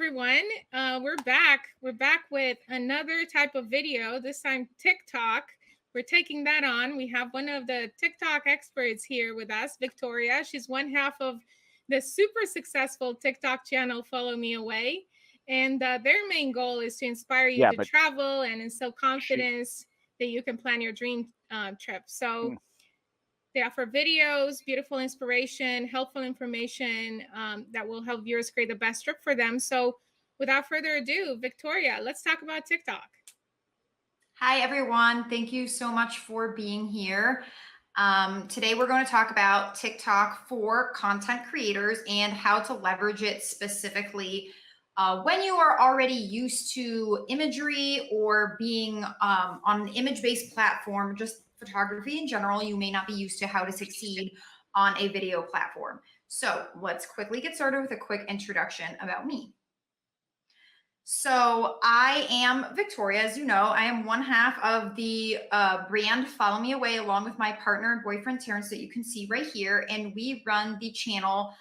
everyone. We're back. We're back with another type of video, this time TikTok. We're taking that on. We have one of the TikTok experts here with us, Victoria. She's one half of the super successful TikTok channel, Follow Me Away. And their main goal is to inspire you Yeah, to but travel and instill she confidence that you can plan your dream trip. So mm, they offer videos, beautiful inspiration, helpful information that will help viewers create the best trip for them. So, without further ado, Victoria, let's talk about TikTok. Hi, everyone. Thank you so much for being here. Today, we're going to talk about TikTok for content creators and how to leverage it specifically when you are already used to imagery or being on an image-based platform, just photography in general. You may not be used to how to succeed on a video platform. So let's quickly get started with a quick introduction about me. So I am Victoria, as you know. I am one half of the brand Follow Me Away, along with my partner and boyfriend Terrence, that you can see right here. And we run the channel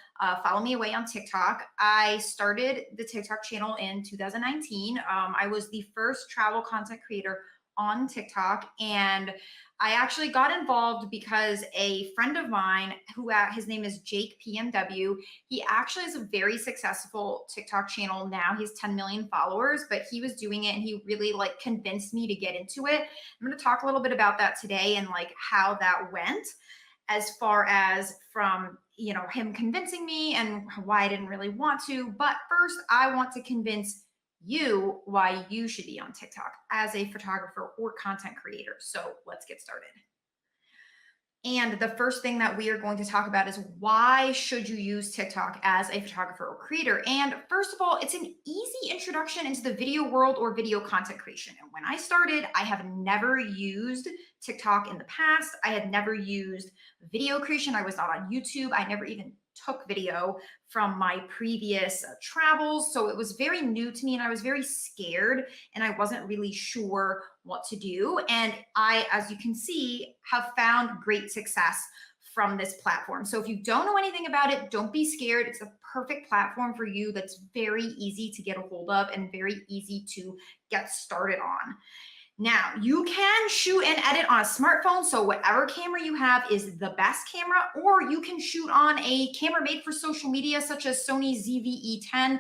Follow Me Away on TikTok. I started the TikTok channel in 2019. I was the first travel content creator on TikTok, and I actually got involved because a friend of mine, who his name is Jake PMW, he actually has a very successful TikTok channel now. He has 10 million followers, but he was doing it and he really convinced me to get into it. I'm going to talk a little bit about that today and how that went, as far as from him convincing me and why I didn't really want to. But first, I want to convince you why you should be on TikTok as a photographer or content creator. So let's get started. And the first thing that we are going to talk about is, why should you use TikTok as a photographer or creator? And first of all, it's an easy introduction into the video world or video content creation. And when I started, I have never used TikTok in the past. I had never used video creation. I was not on YouTube. I never even took video from my previous travels. So it was very new to me and I was very scared and I wasn't really sure what to do. And I, as you can see, have found great success from this platform. So if you don't know anything about it, don't be scared. It's a perfect platform for you that's very easy to get a hold of and very easy to get started on. Now, you can shoot and edit on a smartphone, so whatever camera you have is the best camera, or you can shoot on a camera made for social media, such as Sony ZV-E10,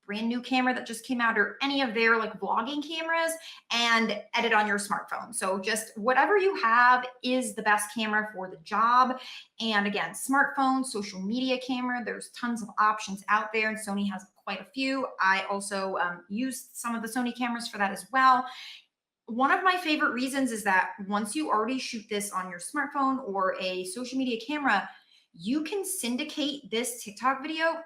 brand new camera that just came out, or any of their vlogging cameras, and edit on your smartphone. So just whatever you have is the best camera for the job. And again, smartphone, social media camera, there's tons of options out there, and Sony has quite a few. I also used some of the Sony cameras for that as well. One of my favorite reasons is that once you already shoot this on your smartphone or a social media camera, you can syndicate this TikTok video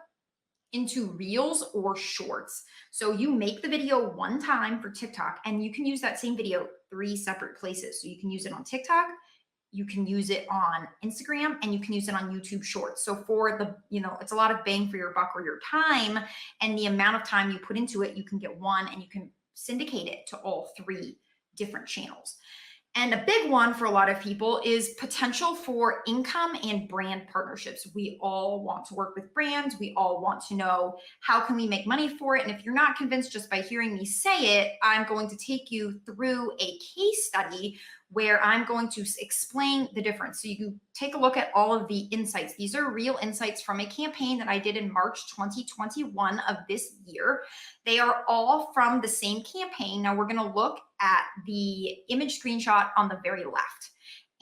into reels or shorts. So you make the video one time for TikTok and you can use that same video 3 separate places. So you can use it on TikTok, you can use it on Instagram, and you can use it on YouTube Shorts. So for the, it's a lot of bang for your buck or your time, and the amount of time you put into it, you can get one and you can syndicate it to all 3 different channels. And a big one for a lot of people is potential for income and brand partnerships. We all want to work with brands. We all want to know, how can we make money for it? And if you're not convinced just by hearing me say it, I'm going to take you through a case study where I'm going to explain the difference. So you can take a look at all of the insights. These are real insights from a campaign that I did in March 2021 of this year. They are all from the same campaign. Now we're going to look at the image screenshot on the very left.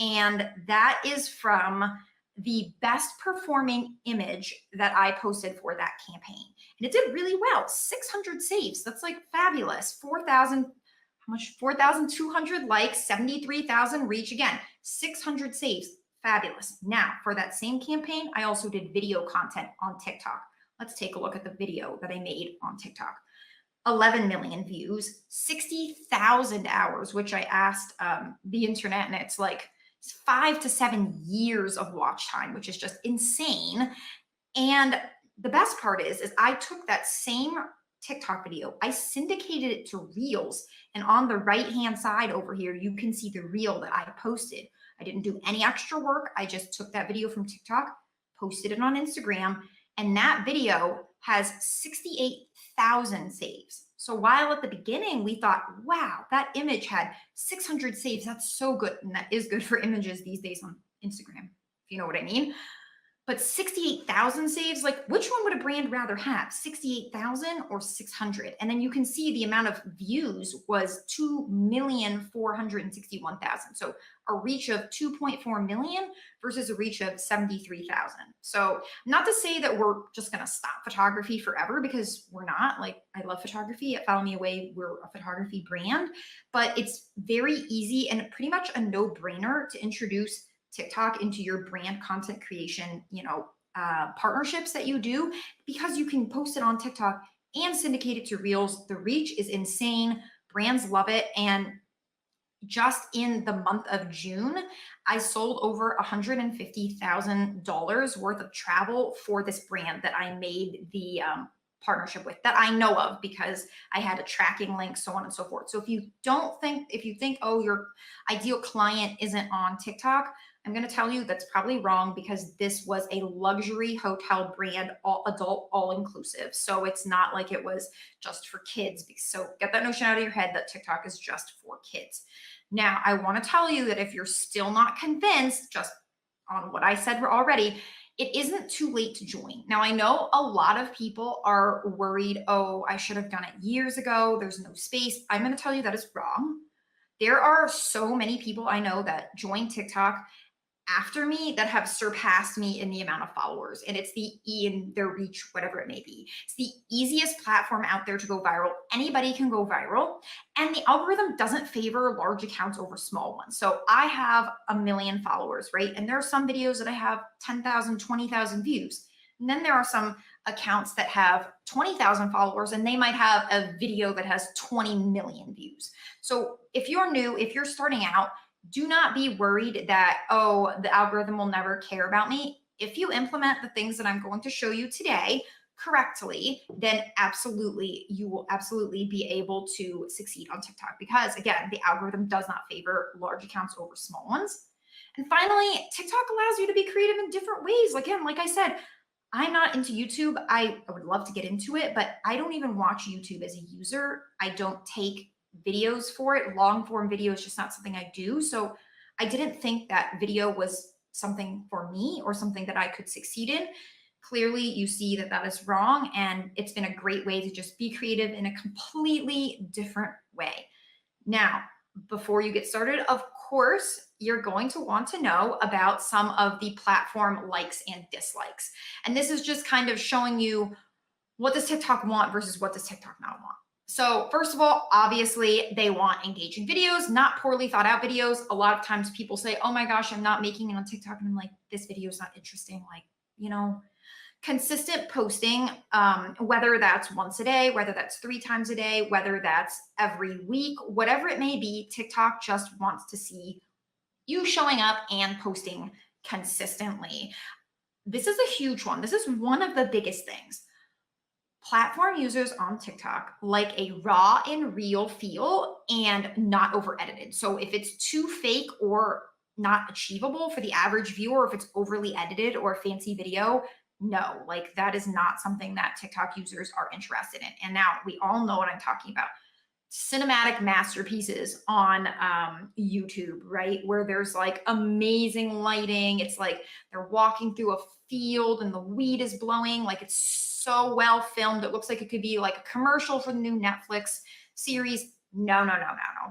And that is from the best performing image that I posted for that campaign. And it did really well, 600 saves. That's fabulous. 4,200 likes, 73,000 reach. Again, 600 saves, fabulous. Now for that same campaign, I also did video content on TikTok. Let's take a look at the video that I made on TikTok. 11 million views, 60,000 hours, which I asked the internet, and it's 5 to 7 years of watch time, which is just insane. And the best part is I took that same TikTok video, I syndicated it to Reels, and on the right-hand side over here, you can see the reel that I posted. I didn't do any extra work. I just took that video from TikTok, posted it on Instagram, and that video has 68,000 saves. So while at the beginning we thought, wow, that image had 600 saves, that's so good. And that is good for images these days on Instagram, if you know what I mean. But 68,000 saves, like which one would a brand rather have, 68,000 or 600? And then you can see the amount of views was 2,461,000. So a reach of 2.4 million versus a reach of 73,000. So not to say that we're just going to stop photography forever, because we're not. Like, I love photography. At Follow Me Away, we're a photography brand, but it's very easy and pretty much a no-brainer to introduce TikTok into your brand content creation, partnerships that you do, because you can post it on TikTok and syndicate it to Reels. The reach is insane. Brands love it. And just in the month of June, I sold over $150,000 worth of travel for this brand that I made the partnership with, that I know of, because I had a tracking link, so on and so forth. So if you think, oh, your ideal client isn't on TikTok, I'm going to tell you that's probably wrong, because this was a luxury hotel brand, all adult, all inclusive. So it's not like it was just for kids. So get that notion out of your head that TikTok is just for kids. Now, I want to tell you that if you're still not convinced, just on what I said already, it isn't too late to join. Now, I know a lot of people are worried, oh, I should have done it years ago, there's no space. I'm going to tell you that is wrong. There are so many people I know that join TikTok after me that have surpassed me in the amount of followers, and it's the in their reach, whatever it may be. It's the easiest platform out there to go viral. Anybody can go viral, and the algorithm doesn't favor large accounts over small ones. So I have 1 million followers, right? And there are some videos that I have 10,000, 20,000 views. And then there are some accounts that have 20,000 followers, and they might have a video that has 20 million views. So if you're new, if you're starting out, do not be worried that, oh, the algorithm will never care about me. If you implement the things that I'm going to show you today correctly, then absolutely, you will absolutely be able to succeed on TikTok, because again, the algorithm does not favor large accounts over small ones. And finally, TikTok allows you to be creative in different ways. Again, like I said, I'm not into YouTube. I would love to get into it, but I don't even watch YouTube as a user. I don't take videos for it. Long form video is just not something I do. So I didn't think that video was something for me or something that I could succeed in. Clearly, you see that that is wrong, and it's been a great way to just be creative in a completely different way. Now, before you get started, of course, you're going to want to know about some of the platform likes and dislikes. And this is just kind of showing you, what does TikTok want versus what does TikTok not want. So first of all, obviously they want engaging videos, not poorly thought out videos. A lot of times people say, oh my gosh, I'm not making it on TikTok. And I'm like, this video is not interesting. Like, consistent posting, whether that's once a day, whether that's 3 times a day, whether that's every week, whatever it may be, TikTok just wants to see you showing up and posting consistently. This is a huge one. This is one of the biggest things. Platform users on TikTok like a raw and real feel and not over edited. So if it's too fake or not achievable for the average viewer, if it's overly edited or a fancy video, no, like that is not something that TikTok users are interested in. And now we all know what I'm talking about. Cinematic masterpieces on YouTube, right? Where there's like amazing lighting. It's like they're walking through a field and the weed is blowing. Like, it's so well filmed. It looks like it could be like a commercial for the new Netflix series. No.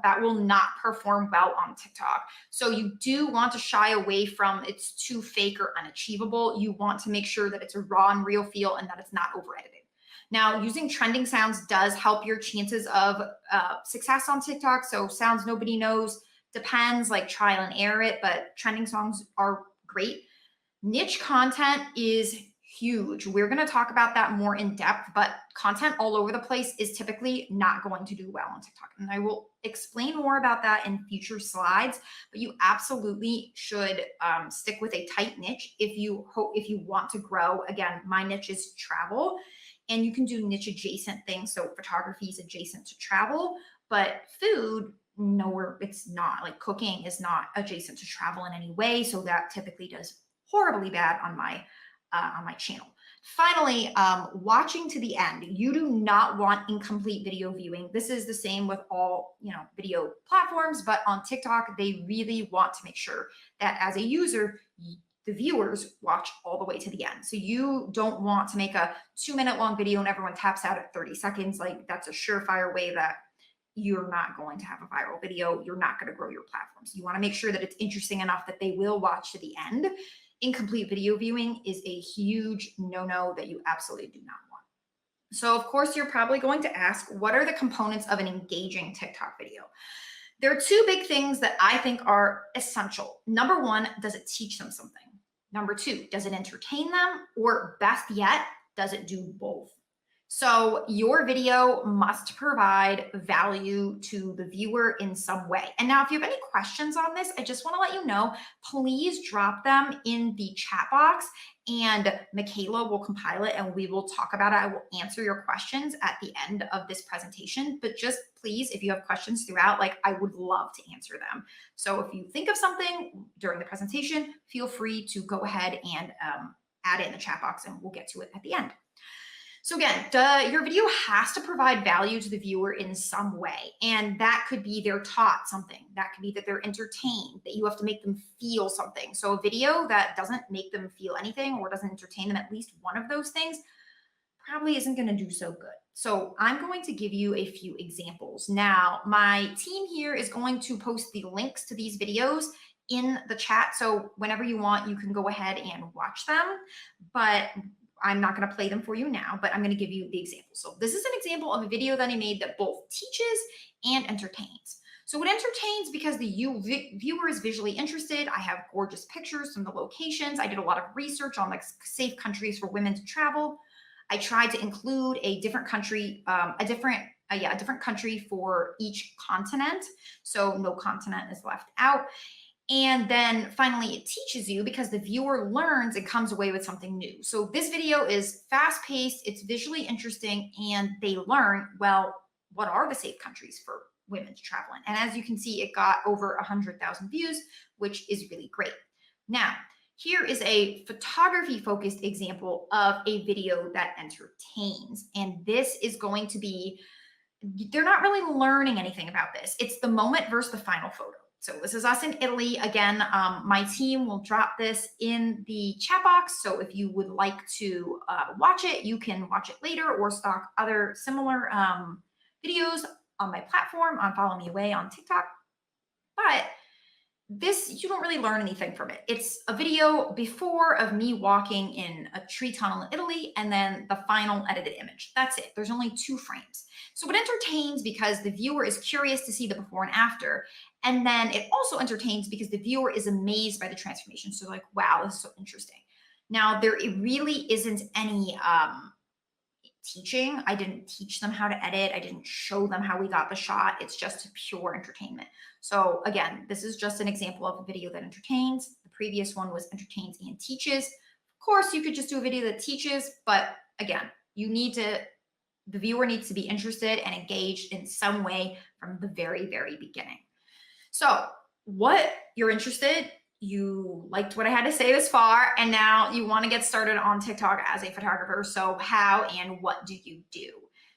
That will not perform well on TikTok. So you do want to shy away from it's too fake or unachievable. You want to make sure that it's a raw and real feel and that it's not over edited. Now, using trending sounds does help your chances of success on TikTok. So sounds nobody knows, depends, like trial and error it, but trending songs are great. Niche content is huge. We're going to talk about that more in depth, but content all over the place is typically not going to do well on TikTok. And I will explain more about that in future slides, but you absolutely should stick with a tight niche if you want to grow. Again, my niche is travel, and you can do niche adjacent things. So photography is adjacent to travel, but food, no, it's not. Like cooking is not adjacent to travel in any way. So that typically does horribly bad on my on my channel. Finally, watching to the end. You do not want incomplete video viewing. This is the same with all, video platforms, but on TikTok, they really want to make sure that as a user, the viewers watch all the way to the end. So you don't want to make a 2-minute long video and everyone taps out at 30 seconds. Like, that's a surefire way that you're not going to have a viral video. You're not going to grow your platform. So you want to make sure that it's interesting enough that they will watch to the end. Incomplete video viewing is a huge no-no that you absolutely do not want. So of course, you're probably going to ask, what are the components of an engaging TikTok video? There are two big things that I think are essential. Number one, does it teach them something? Number two, does it entertain them? Or best yet, does it do both? So your video must provide value to the viewer in some way. And now if you have any questions on this, I just want to let you know, please drop them in the chat box and Michaela will compile it and we will talk about it. I will answer your questions at the end of this presentation, but just please, if you have questions throughout, I would love to answer them. So if you think of something during the presentation, feel free to go ahead and add it in the chat box and we'll get to it at the end. So again, your video has to provide value to the viewer in some way. And that could be they're taught something. That could be that they're entertained, that you have to make them feel something. So a video that doesn't make them feel anything or doesn't entertain them, at least one of those things, probably isn't going to do so good. So I'm going to give you a few examples. Now, my team here is going to post the links to these videos in the chat. So whenever you want, you can go ahead and watch them. But I'm not going to play them for you now, but I'm going to give you the example. So this is an example of a video that I made that both teaches and entertains. So it entertains because the viewer is visually interested. I have gorgeous pictures from the locations. I did a lot of research on safe countries for women to travel. I tried to include a different country, a different country for each continent. So no continent is left out. And then finally, it teaches you because the viewer learns and comes away with something new. So this video is fast-paced, it's visually interesting, and they learn, well, what are the safe countries for women to travel in? And as you can see, it got over 100,000 views, which is really great. Now, here is a photography-focused example of a video that entertains. And this is going to be, they're not really learning anything about this. It's the moment versus the final photo. So this is us in Italy. Again, my team will drop this in the chat box. So if you would like to watch it, you can watch it later or stock other similar videos on my platform, on Follow Me Away on TikTok. But this, you don't really learn anything from it. It's a video before of me walking in a tree tunnel in Italy and then the final edited image. That's it. There's only 2 frames. So it entertains because the viewer is curious to see the before and after. And then it also entertains because the viewer is amazed by the transformation. So like, wow, this is so interesting. Now, there really isn't any teaching. I didn't teach them how to edit. I didn't show them how we got the shot. It's just pure entertainment. So again, this is just an example of a video that entertains. The previous one was entertains and teaches. Of course, you could just do a video that teaches, but again, the viewer needs to be interested and engaged in some way from the very, very beginning. So what you're interested, you liked what I had to say this far, and now you want to get started on TikTok as a photographer. So how and what do you do?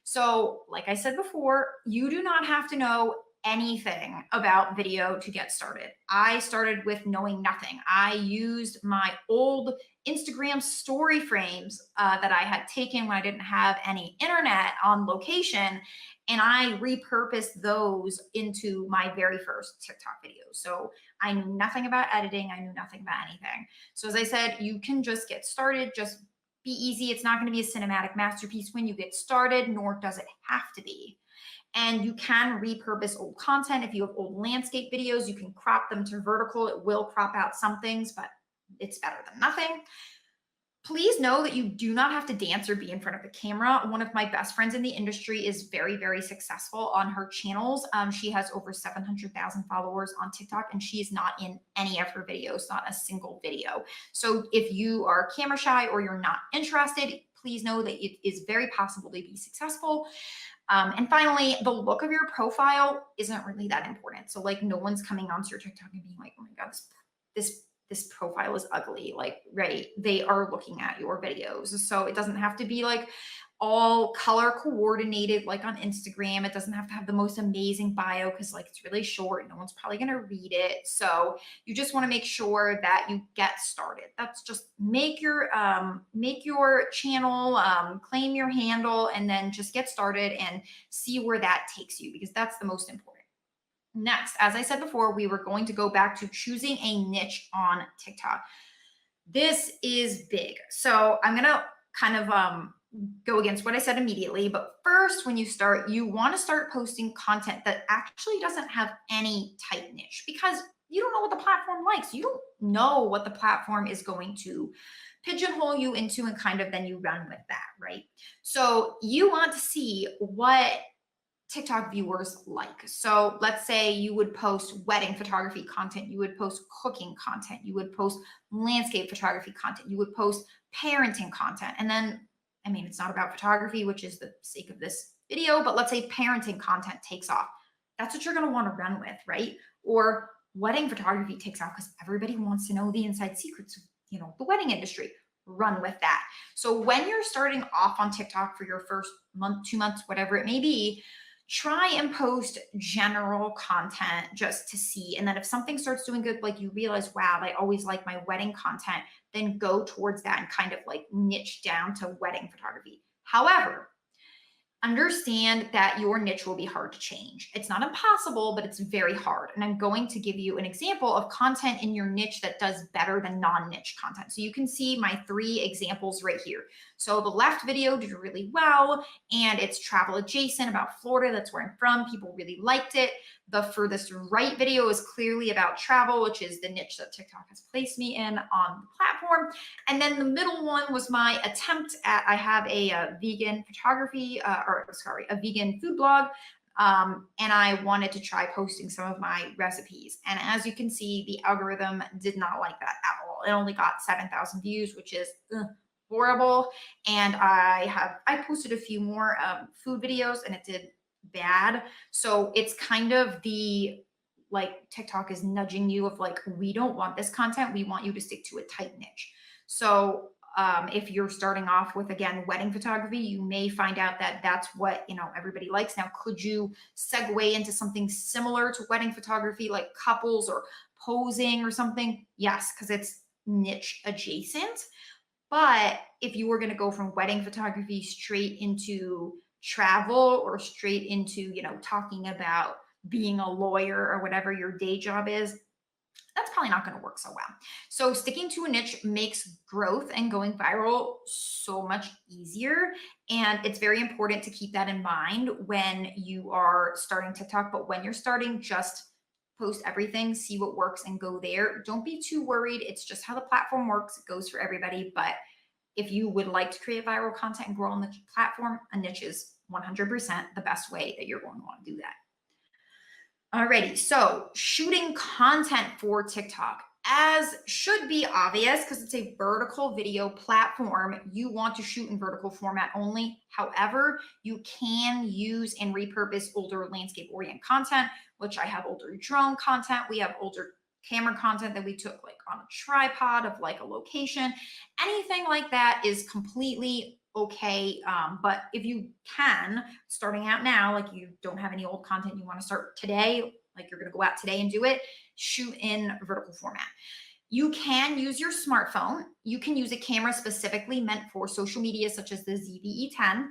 So like I said before, you do not have to know anything about video to get started. I started with knowing nothing. I used my old Instagram story frames that I had taken when I didn't have any internet on location, and I repurposed those into my very first TikTok videos. So I knew nothing about editing. I knew nothing about anything. So as I said, you can just get started. Just be easy. It's not going to be a cinematic masterpiece when you get started, nor does it have to be. And you can repurpose old content. If you have old landscape videos, you can crop them to vertical. It will crop out some things, but it's better than nothing. Please know that you do not have to dance or be in front of the camera. One of my best friends in the industry is very, very successful on her channels. She has over 700,000 followers on TikTok, and she is not in any of her videos, not a single video. So if you are camera shy or you're not interested, please know that it is very possible to be successful. And finally, the look of your profile isn't really that important. So like no one's coming onto your TikTok and being like, oh my God, this this profile is ugly. Like, right, they are looking at your videos. So it doesn't have to be like all color coordinated like on Instagram. It doesn't have to have the most amazing bio because like it's really short. No one's probably gonna read it. So you just want to make sure that you get started. That's just make your channel, claim your handle, and then just get started and see where that takes you, because that's the most important. Next, as I said before, we were going to go back to choosing a niche on TikTok. This is big. So I'm going to kind of go against what I said immediately. But first, when you start, you want to start posting content that actually doesn't have any tight niche, because you don't know what the platform likes. You don't know what the platform is going to pigeonhole you into, and kind of then you run with that, right? So you want to see what TikTok viewers like. So let's say you would post wedding photography content, you would post cooking content, you would post landscape photography content, you would post parenting content. And then, I mean, it's not about photography, which is the sake of this video, but let's say parenting content takes off. That's what you're going to want to run with, right? Or wedding photography takes off because everybody wants to know the inside secrets of, the wedding industry. Run with that. So when you're starting off on TikTok for your first month, 2 months, whatever it may be, try and post general content just to see. And then if something starts doing good, like you realize, wow, I always like my wedding content, then go towards that and kind of like niche down to wedding photography. However, understand that your niche will be hard to change. It's not impossible, but it's very hard. And I'm going to give you an example of content in your niche that does better than non-niche content. So you can see my 3 examples right here. So the left video did really well, and it's travel adjacent about Florida. That's where I'm from. People really liked it. The furthest right video is clearly about travel, which is the niche that TikTok has placed me in on the platform. And then the middle one was my attempt at, I have a vegan photography, a vegan food blog. And I wanted to try posting some of my recipes. And as you can see, the algorithm did not like that at all. It only got 7,000 views, which is horrible. And I posted a few more food videos, and it did bad. So it's kind of the, like, TikTok is nudging you of like, we don't want this content. We want you to stick to a tight niche. So if you're starting off with, again, wedding photography, you may find out that that's what, everybody likes. Now, could you segue into something similar to wedding photography, like couples or posing or something? Yes, because it's niche adjacent. But if you were going to go from wedding photography straight into travel, or straight into, talking about being a lawyer or whatever your day job is, that's probably not going to work so well. So sticking to a niche makes growth and going viral so much easier. And it's very important to keep that in mind when you are starting TikTok. But when you're starting, just post everything, see what works, and go there. Don't be too worried. It's just how the platform works. It goes for everybody. But if you would like to create viral content and grow on the platform, a niche is 100% the best way that you're going to want to do that. Alrighty, so shooting content for TikTok, as should be obvious because it's a vertical video platform, you want to shoot in vertical format only. However, you can use and repurpose older landscape orient content, which I have older drone content. We have older camera content that we took like on a tripod of like a location. Anything like that is completely okay. But if you can, starting out now, like you don't have any old content, you want to start today, like you're going to go out today and do it, shoot in vertical format. You can use your smartphone. You can use a camera specifically meant for social media, such as the ZV-E10,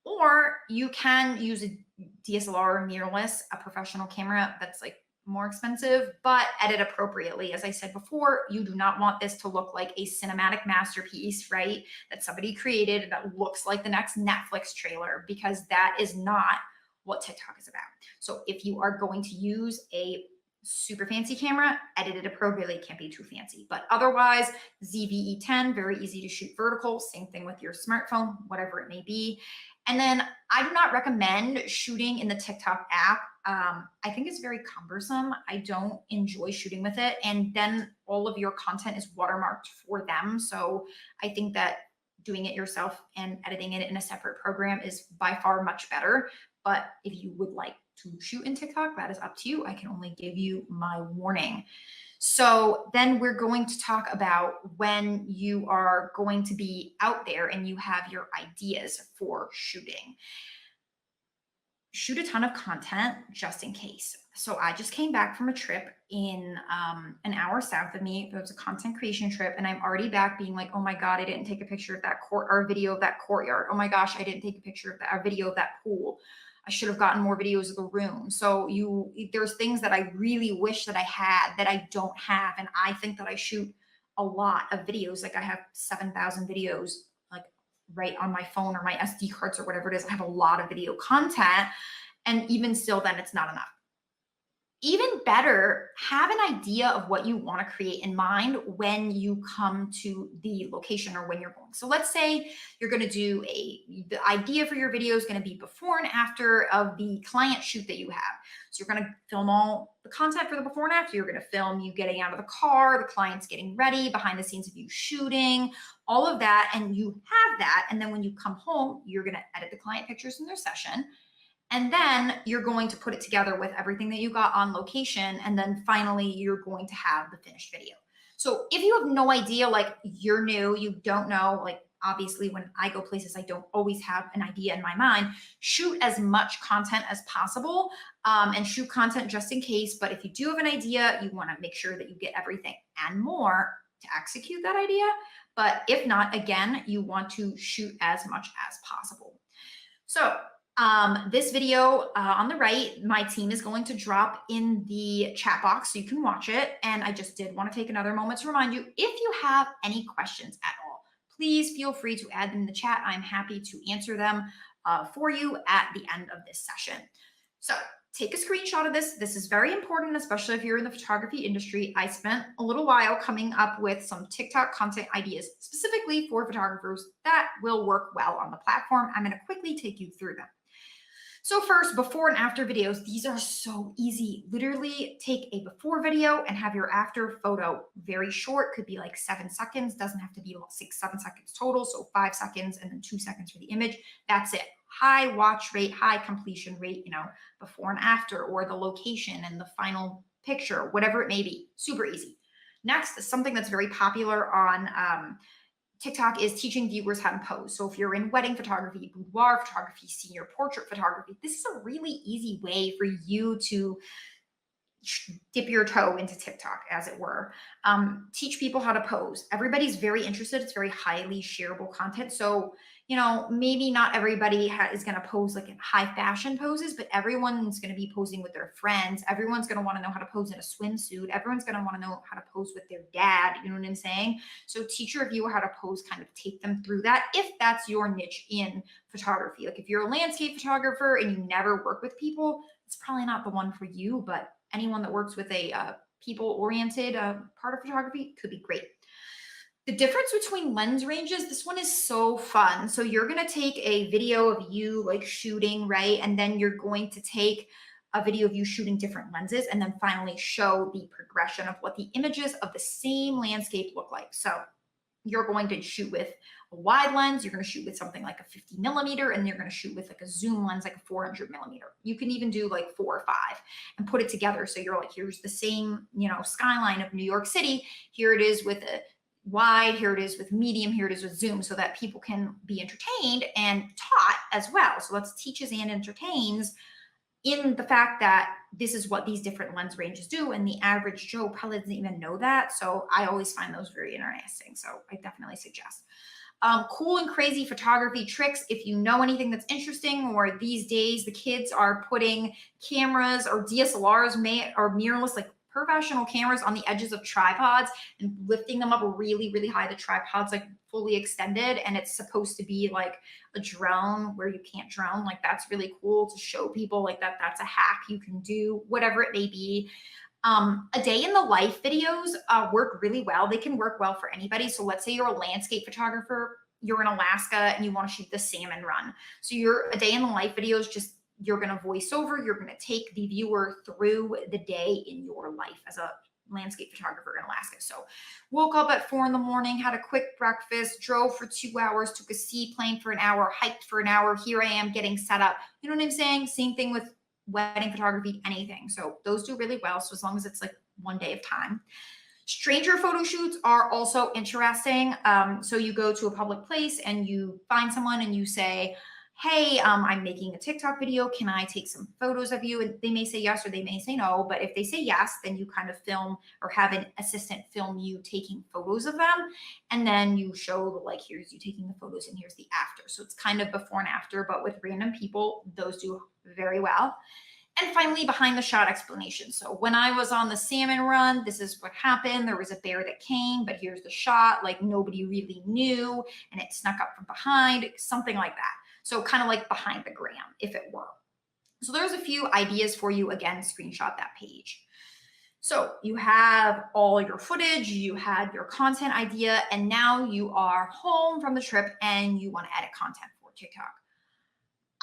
or you can use a DSLR mirrorless, a professional camera that's like more expensive, but edit appropriately. As I said before, you do not want this to look like a cinematic masterpiece, right? That somebody created that looks like the next Netflix trailer, because that is not what TikTok is about. So if you are going to use a super fancy camera, edit it appropriately. It can't be too fancy. But otherwise, ZV-E10, very easy to shoot vertical. Same thing with your smartphone, whatever it may be. And then I do not recommend shooting in the TikTok app. I think it's very cumbersome. I don't enjoy shooting with it. And then all of your content is watermarked for them. So I think that doing it yourself and editing it in a separate program is by far much better. But if you would like to shoot in TikTok, that is up to you. I can only give you my warning. So then we're going to talk about when you are going to be out there and you have your ideas for shooting. Shoot a ton of content just in case. So I just came back from a trip in an hour south of me. It was a content creation trip, and I'm already back being like, oh my God, I didn't take a picture of that court or video of that courtyard. Oh my gosh, I didn't take a picture of that, a video of that pool. I should have gotten more videos of the room. So there's things that I really wish that I had that I don't have. And I think that I shoot a lot of videos. Like I have 7,000 videos like right on my phone or my SD cards or whatever it is. I have a lot of video content. And even still, then it's not enough. Even better, have an idea of what you want to create in mind when you come to the location or when you're going. So let's say you're going to do the idea for your video is going to be before and after of the client shoot that you have. So you're going to film all the content for the before and after. You're going to film you getting out of the car, the client's getting ready, behind the scenes of you shooting, all of that. And you have that. And then when you come home, you're going to edit the client pictures in their session. And then you're going to put it together with everything that you got on location. And then finally, you're going to have the finished video. So if you have no idea, like you're new, you don't know, like obviously when I go places, I don't always have an idea in my mind, shoot as much content as possible and shoot content just in case. But if you do have an idea, you want to make sure that you get everything and more to execute that idea. But if not, again, you want to shoot as much as possible. So this video on the right, my team is going to drop in the chat box so you can watch it. And I just did want to take another moment to remind you, if you have any questions at all, please feel free to add them in the chat. I'm happy to answer them for you at the end of this session. So take a screenshot of this. This is very important, especially if you're in the photography industry. I spent a little while coming up with some TikTok content ideas specifically for photographers that will work well on the platform. I'm going to quickly take you through them. So first, before and after videos, these are so easy. Literally take a before video and have your after photo very short, could be like 7 seconds, doesn't have to be 6, 7 seconds total. So 5 seconds and then 2 seconds for the image. That's it. High watch rate, high completion rate, before and after, or the location and the final picture, whatever it may be. Super easy. Next, something that's very popular on TikTok is teaching viewers how to pose. So if you're in wedding photography, boudoir photography, senior portrait photography, this is a really easy way for you to dip your toe into TikTok, as it were. Teach people how to pose. Everybody's very interested. It's very highly shareable content. So, maybe not everybody is going to pose like in high fashion poses, but everyone's going to be posing with their friends. Everyone's going to want to know how to pose in a swimsuit. Everyone's going to want to know how to pose with their dad. You know what I'm saying? So teach your viewer how to pose, kind of take them through that if that's your niche in photography. Like if you're a landscape photographer and you never work with people, it's probably not the one for you, but anyone that works with a people-oriented part of photography could be great. The difference between lens ranges, this one is so fun. So you're going to take a video of you like shooting, right? And then you're going to take a video of you shooting different lenses and then finally show the progression of what the images of the same landscape look like. So you're going to shoot with a wide lens, you're going to shoot with something like a 50 millimeter, and you're going to shoot with like a zoom lens, like a 400 millimeter. You can even do like 4 or 5 and put it together. So you're like, here's the same, skyline of New York City. Here it is with a wide, here it is with medium, here it is with zoom, so that people can be entertained and taught as well. So let's teaches and entertains in the fact that this is what these different lens ranges do. And the average Joe probably doesn't even know that. So I always find those very interesting. So I definitely suggest. Cool and crazy photography tricks. If you know anything that's interesting, or these days the kids are putting cameras or DSLRs or mirrorless, like professional cameras on the edges of tripods and lifting them up really, really high. The tripod's like fully extended and it's supposed to be like a drone where you can't drone. Like that's really cool to show people like that's a hack you can do, whatever it may be. A day in the life videos work really well. They can work well for anybody. So let's say you're a landscape photographer, you're in Alaska and you want to shoot the salmon run. So a day in the life videos, you're going to voice over, you're going to take the viewer through the day in your life as a landscape photographer in Alaska. So woke up at 4 a.m, had a quick breakfast, drove for 2 hours, took a seaplane for an hour, hiked for an hour. Here I am getting set up. You know what I'm saying? Same thing with wedding photography, anything. So those do really well. So as long as it's like one day of time. Stranger photo shoots are also interesting. So you go to a public place and you find someone and you say, hey, I'm making a TikTok video. Can I take some photos of you? And they may say yes or they may say no. But if they say yes, then you kind of film or have an assistant film you taking photos of them. And then you show like, here's you taking the photos and here's the after. So it's kind of before and after, but with random people, those do very well. And finally, behind the shot explanation. So when I was on the salmon run, this is what happened. There was a bear that came, but here's the shot. Like nobody really knew and it snuck up from behind, something like that. So kind of like behind the gram, if it were. So there's a few ideas for you. Again, screenshot that page. So you have all your footage, you had your content idea, and now you are home from the trip and you want to edit content for TikTok.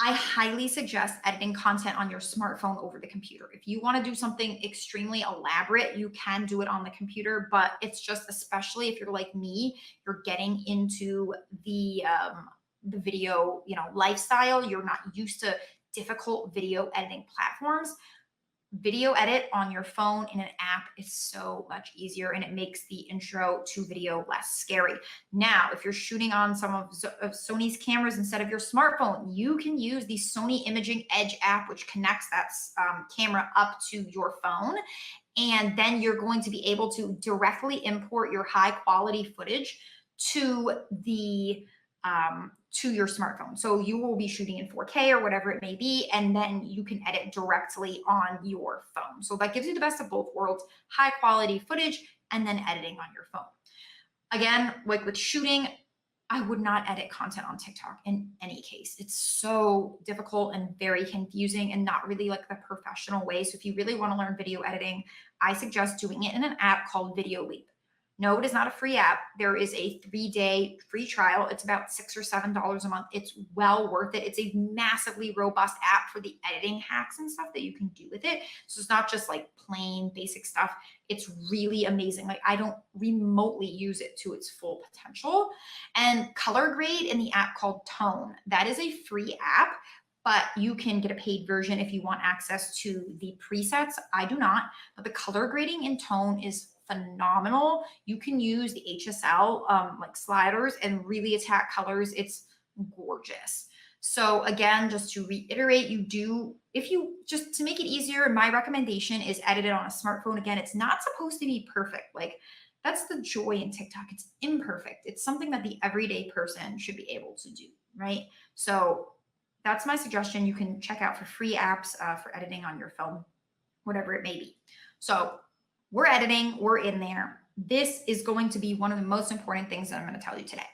I highly suggest editing content on your smartphone over the computer. If you want to do something extremely elaborate, you can do it on the computer, but it's just, especially if you're like me, you're getting into the video, lifestyle. You're not used to difficult video editing platforms. Video edit on your phone in an app is so much easier and it makes the intro to video less scary. Now, if you're shooting on some of Sony's cameras instead of your smartphone, you can use the Sony Imaging Edge app, which connects that camera up to your phone. And then you're going to be able to directly import your high quality footage to your smartphone. So you will be shooting in 4K or whatever it may be, and then you can edit directly on your phone. So that gives you the best of both worlds, high quality footage and then editing on your phone. Again, like with shooting, I would not edit content on TikTok in any case. It's so difficult and very confusing and not really like the professional way. So if you really want to learn video editing, I suggest doing it in an app called Video Leap. No, it is not a free app. There is a 3-day free trial. It's about $6 or $7 a month. It's well worth it. It's a massively robust app for the editing hacks and stuff that you can do with it. So it's not just like plain basic stuff. It's really amazing. Like I don't remotely use it to its full potential. And color grade in the app called Tone. That is a free app, but you can get a paid version if you want access to the presets. I do not, but the color grading in Tone is phenomenal. You can use the HSL like sliders and really attack colors. It's gorgeous. So again, just to reiterate, if you just to make it easier, my recommendation is edit it on a smartphone. Again, it's not supposed to be perfect. Like that's the joy in TikTok. It's imperfect. It's something that the everyday person should be able to do, right? So that's my suggestion. You can check out for free apps for editing on your phone, whatever it may be. So we're editing, we're in there. This is going to be one of the most important things that I'm going to tell you today.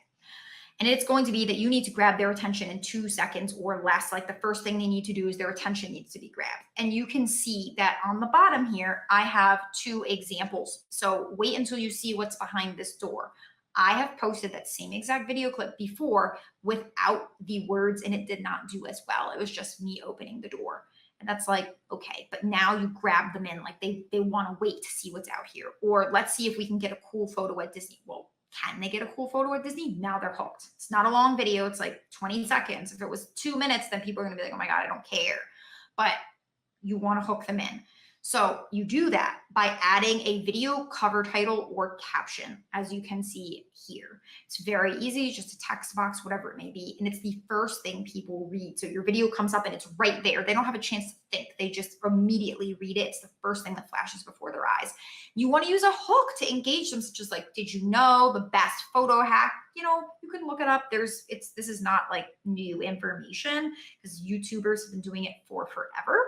And it's going to be that you need to grab their attention in 2 seconds or less. Like the first thing they need to do is their attention needs to be grabbed. And you can see that on the bottom here, I have 2 examples. So wait until you see what's behind this door. I have posted that same exact video clip before without the words and it did not do as well. It was just me opening the door. And that's like, okay, but now you grab them in, like they want to wait to see what's out here. Or let's see if we can get a cool photo at Disney. Well, can they get a cool photo at Disney? Now they're hooked. It's not a long video. It's like 20 seconds. If it was 2 minutes, then people are going to be like, oh my God, I don't care. But you want to hook them in. So you do that by adding a video cover title or caption, as you can see here. It's very easy, just a text box, whatever it may be. And it's the first thing people read. So your video comes up and it's right there. They don't have a chance to think. They just immediately read it. It's the first thing that flashes before their eyes. You want to use a hook to engage them, such as like, did you know the best photo hack? You can look it up. This is not like new information because YouTubers have been doing it for forever.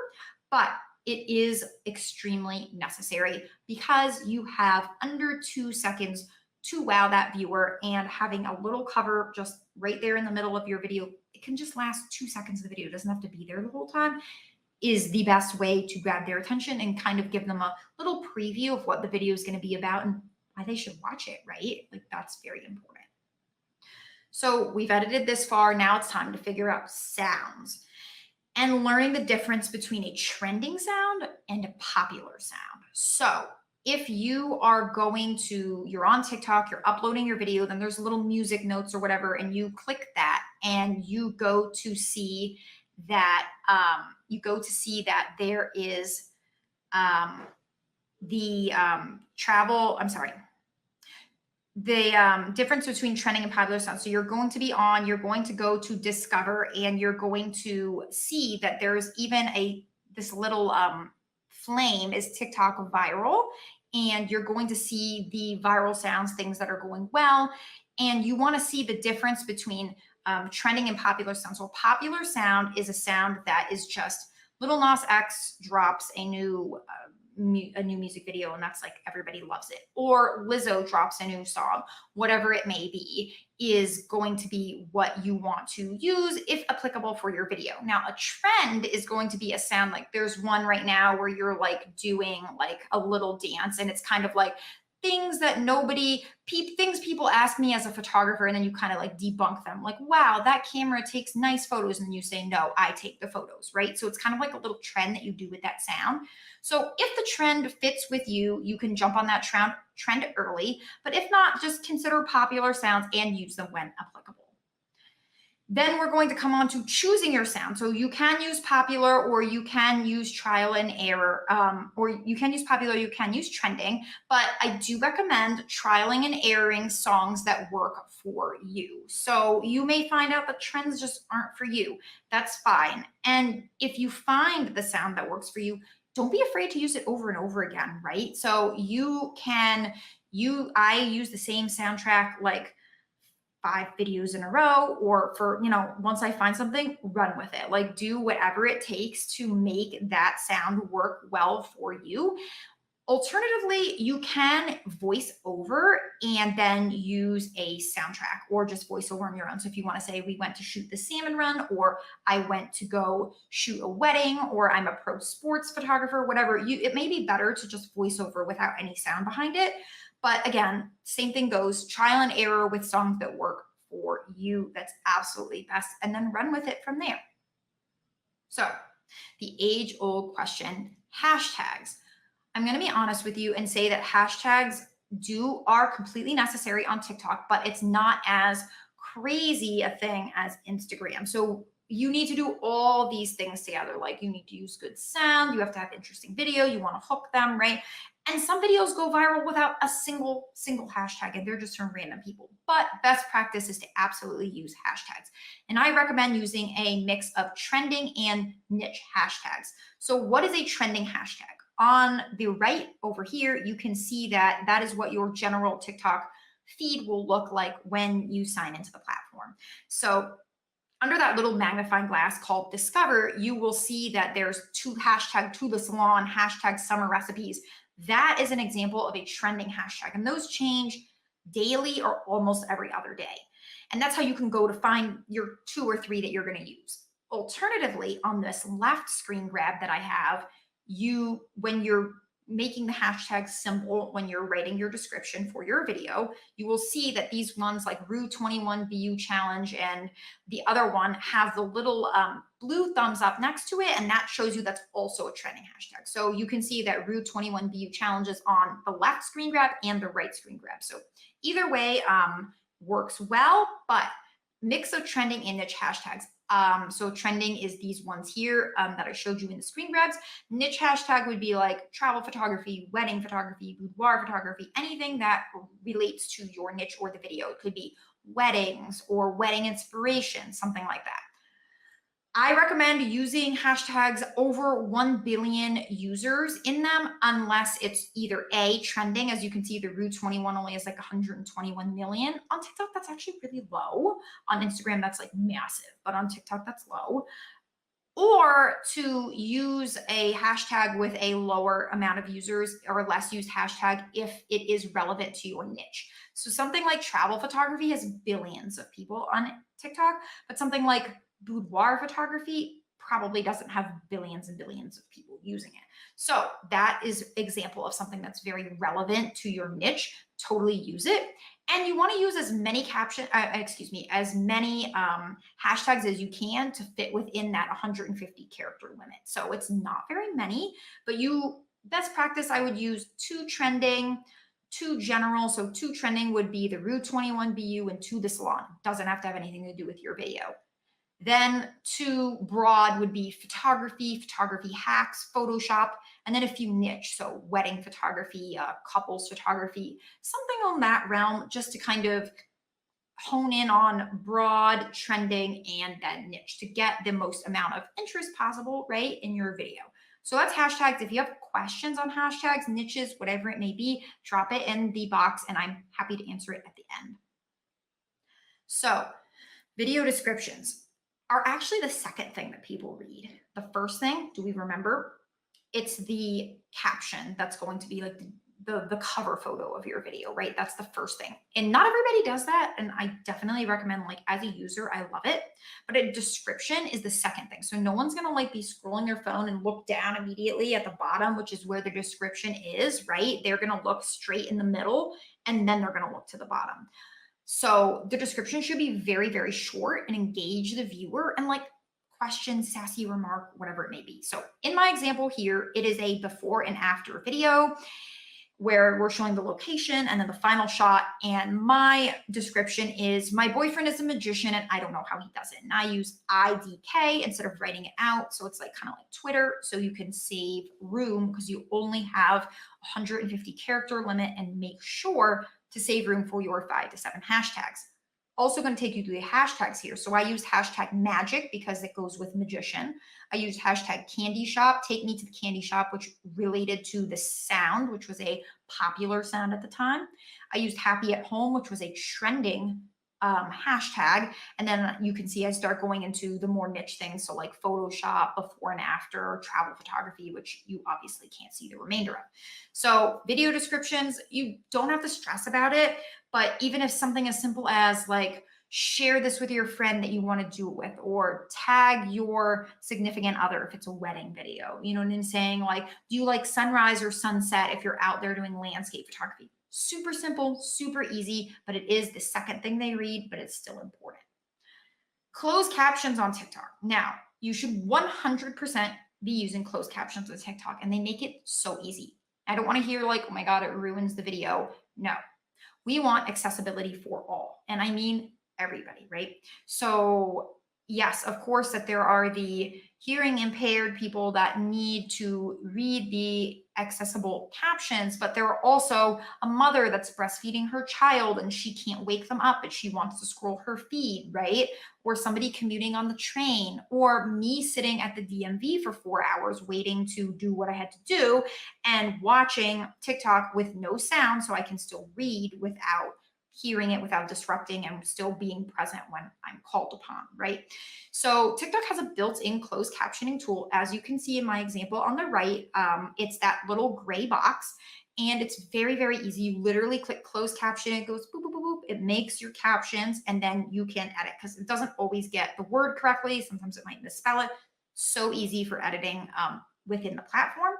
But it is extremely necessary because you have under 2 seconds to wow that viewer, and having a little cover just right there in the middle of your video, it can just last 2 seconds of the video. It doesn't have to be there the whole time, is the best way to grab their attention and kind of give them a little preview of what the video is going to be about and why they should watch it, right? Like that's very important. So we've edited this far. Now it's time to figure out sounds and learning the difference between a trending sound and a popular sound. So if you are you're on TikTok, you're uploading your video, then there's little music notes or whatever, and you click that and you go to see that there is the difference between trending and popular sound. So you're going to go to discover, and you're going to see that there's even this little flame is TikTok viral, and you're going to see the viral sounds, things that are going well, and you want to see the difference between trending and popular sound. So popular sound is a sound that is just Lil Nas X drops a new music video, and that's like everybody loves it, or Lizzo drops a new song, whatever it may be, is going to be what you want to use if applicable for your video. Now, a trend is going to be a sound like there's one right now where you're like doing like a little dance, and it's kind of like things that things people ask me as a photographer, and then you kind of like debunk them, like, wow, that camera takes nice photos, and you say, no, I take the photos, right? So it's kind of like a little trend that you do with that sound. So if the trend fits with you, you can jump on that trend early, but if not, just consider popular sounds and use them when applicable. Then we're going to come on to choosing your sound. So you can use popular, or you can use trial and error, or you can use popular, you can use trending, but I do recommend trialing and erroring songs that work for you. So you may find out that trends just aren't for you. That's fine. And if you find the sound that works for you, don't be afraid to use it over and over again, right? So I use the same soundtrack like 5 videos in a row, or for, once I find something, run with it. Like, do whatever it takes to make that sound work well for you. Alternatively, you can voice over and then use a soundtrack, or just voice over on your own. So if you want to say, we went to shoot the salmon run, or I went to go shoot a wedding, or I'm a pro sports photographer, whatever, it may be better to just voice over without any sound behind it. But again, same thing goes, trial and error with songs that work for you. That's absolutely best. And then run with it from there. So the age-old question, hashtags. I'm going to be honest with you and say that hashtags are completely necessary on TikTok, but it's not as crazy a thing as Instagram. So you need to do all these things together. Like, you need to use good sound, you have to have interesting video, you want to hook them, right? And some videos go viral without a single hashtag, and they're just from random people. But best practice is to absolutely use hashtags. And I recommend using a mix of trending and niche hashtags. So what is a trending hashtag? On the right over here, you can see that is what your general TikTok feed will look like when you sign into the platform. So under that little magnifying glass called Discover, you will see that there's hashtag to the salon, hashtag summer recipes. That is an example of a trending hashtag, and those change daily or almost every other day. And that's how you can go to find your 2 or 3 that you're going to use. Alternatively, on this left screen grab that I have, when you're making the hashtag symbol, when you're writing your description for your video, you will see that these ones like Rue 21 BU challenge and the other one have the little blue thumbs up next to it, and that shows you that's also a trending hashtag. So you can see that Rue 21 BU challenge is on the left screen grab and the right screen grab. So either way works well, but mix of trending and niche hashtags. So trending is these ones here that I showed you in the screen grabs. Niche hashtag would be like travel photography, wedding photography, boudoir photography, anything that relates to your niche or the video. It could be weddings or wedding inspiration, something like that. I recommend using hashtags over 1 billion users in them, unless it's either A, trending. As you can see, the Rue 21 only has like 121 million. On TikTok, that's actually really low. On Instagram, that's like massive, but on TikTok, that's low. Or to use a hashtag with a lower amount of users, or less used hashtag if it is relevant to your niche. So something like travel photography has billions of people on TikTok, but something like boudoir photography probably doesn't have billions and billions of people using it. So that is example of something that's very relevant to your niche. Totally use it. And you want to use as many as many hashtags as you can to fit within that 150 character limit. So it's not very many, but best practice, I would use 2 trending, 2 general. So 2 trending would be the Rue 21 BU and 2 the salon. Doesn't have to have anything to do with your video. Then two broad would be photography, photography hacks, Photoshop, and then a few niche. So wedding photography, couples photography, something on that realm, just to kind of hone in on broad, trending, and then niche to get the most amount of interest possible, right, in your video. So that's hashtags. If you have questions on hashtags, niches, whatever it may be, drop it in the box and I'm happy to answer it at the end. So video descriptions are actually the second thing that people read. The first thing, do we remember? It's the caption that's going to be like the cover photo of your video, right? That's the first thing. And not everybody does that. And I definitely recommend, like, as a user, I love it. But a description is the second thing. So no one's gonna like be scrolling their phone and look down immediately at the bottom, which is where the description is, right? They're gonna look straight in the middle and then they're gonna look to the bottom. So the description should be very, very short and engage the viewer and like question, sassy remark, whatever it may be. So in my example here, it is a before and after video where we're showing the location and then the final shot. And my description is, my boyfriend is a magician and I don't know how he does it. And I use IDK instead of writing it out. So it's like kind of like Twitter. So you can save room because you only have 150 character limit, and make sure to save room for your 5 to 7 hashtags. Also going to take you through the hashtags here. So I use hashtag magic because it goes with magician. I use hashtag candy shop, take me to the candy shop, which related to the sound, which was a popular sound at the time. I used happy at home, which was a trending hashtag. And then you can see I start going into the more niche things. So like Photoshop, before and after, travel photography, which you obviously can't see the remainder of. So video descriptions, you don't have to stress about it. But even if something as simple as like, share this with your friend that you want to do it with, or tag your significant other if it's a wedding video, you know what I'm saying? Like, do you like sunrise or sunset if you're out there doing landscape photography? Super simple, super easy, but it is the second thing they read, but it's still important. Closed captions on TikTok. Now, you should 100% be using closed captions with TikTok, and they make it so easy. I don't want to hear like, oh my God, it ruins the video. No, we want accessibility for all. And I mean everybody, right? So yes, of course, that there are the hearing impaired people that need to read the accessible captions, but there are also a mother that's breastfeeding her child and she can't wake them up, but she wants to scroll her feed, right? Or somebody commuting on the train, or me sitting at the DMV for 4 hours waiting to do what I had to do and watching TikTok with no sound so I can still read without hearing it, without disrupting, and still being present when I'm called upon, right? So TikTok has a built-in closed captioning tool. As you can see in my example on the right, it's that little gray box, and it's very, very easy. You literally click closed caption, it goes boop, boop, boop, boop. It makes your captions, and then you can edit because it doesn't always get the word correctly. Sometimes it might misspell it. So easy for editing within the platform.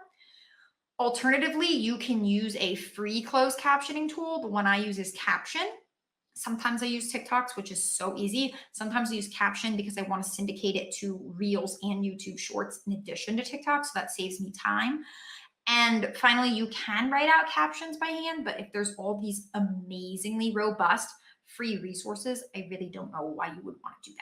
Alternatively, you can use a free closed captioning tool. The one I use is Caption. Sometimes I use TikToks, which is so easy. Sometimes I use Caption because I want to syndicate it to Reels and YouTube Shorts in addition to TikTok, so that saves me time. And finally, you can write out captions by hand, but if there's all these amazingly robust free resources, I really don't know why you would want to do